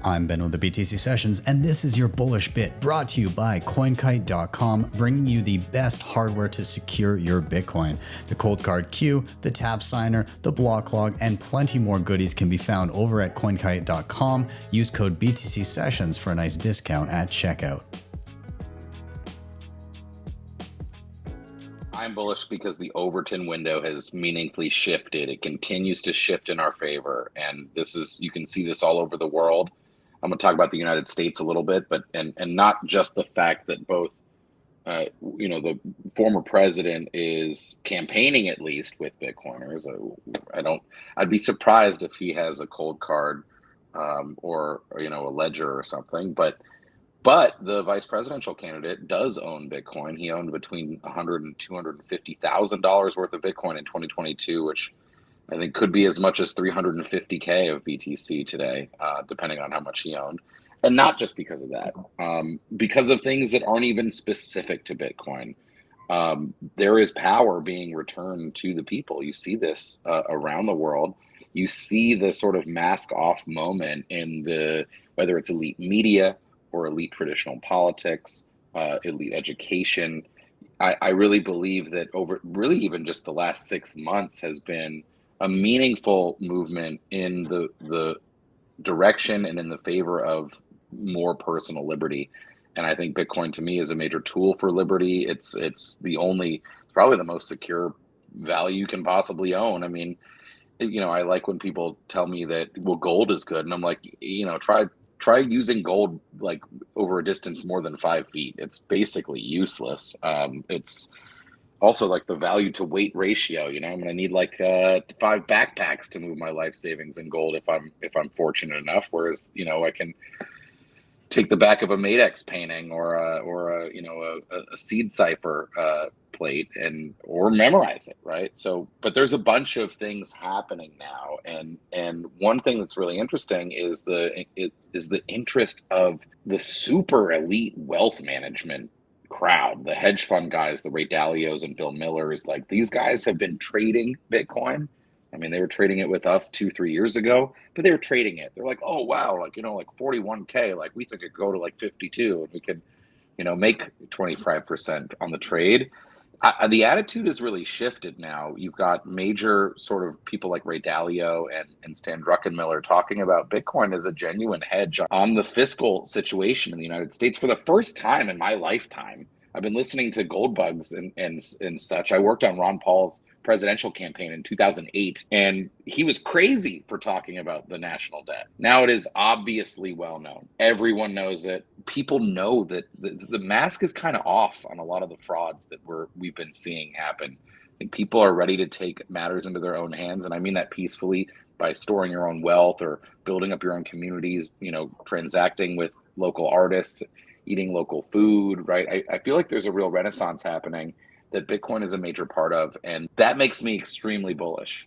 I'm Ben with the BTC Sessions, and this is your bullish bit brought to you by CoinKite.com, bringing you the best hardware to secure your Bitcoin. The cold card queue, the tab signer, the block log, and plenty more goodies can be found over at CoinKite.com. Use code BTC Sessions for a nice discount at checkout. I'm bullish because the Overton window has meaningfully shifted. It continues to shift in our favor, and you can see this all over the world. I'm going to talk about the United States a little bit, but and not just the fact that both, the former president is campaigning at least with Bitcoiners. I'd be surprised if he has a cold card, or a ledger or something. But the vice presidential candidate does own Bitcoin. He owned between $100,000 and $250,000 worth of Bitcoin in 2022, which I think could be as much as 350K of BTC today, depending on how much he owned. And not just because of that, because of things that aren't even specific to Bitcoin. There is power being returned to the people. You see this around the world. You see the sort of mask off moment in whether it's elite media or elite traditional politics, elite education. I really believe that over really even just the last 6 months has been a meaningful movement in the direction and in the favor of more personal liberty. And I think Bitcoin to me is a major tool for liberty. It's probably the most secure value you can possibly own. I mean, I like when people tell me that, well, gold is good. And I'm like, try using gold like over a distance more than 5 feet. It's basically useless. It's also like the value to weight ratio. I'm going to need like 5 backpacks to move my life savings in gold if I'm fortunate enough. Whereas I can take the back of a Madex painting or a seed cipher plate or memorize it, right? So, but there's a bunch of things happening now, and one thing that's really interesting is the interest of the super elite wealth management crowd, the hedge fund guys, the Ray Dalios and Bill Millers. Like, these guys have been trading Bitcoin. I mean, they were trading it with us 2-3 years ago, but they were trading it. They're like, oh, wow, like 41K, like we think it could go to like 52 and we could, make 25% on the trade. The attitude has really shifted now. You've got major sort of people like Ray Dalio and Stan Druckenmiller talking about Bitcoin as a genuine hedge on the fiscal situation in the United States. For the first time in my lifetime, I've been listening to gold bugs and such. I worked on Ron Paul's presidential campaign in 2008, and he was crazy for talking about the national debt. Now it is obviously well known. Everyone knows it. People know that the mask is kind of off on a lot of the frauds that we've been seeing happen. And people are ready to take matters into their own hands, and I mean that peacefully, by storing your own wealth or building up your own communities, transacting with local artists, eating local food, right? I feel like there's a real renaissance happening that Bitcoin is a major part of, and that makes me extremely bullish.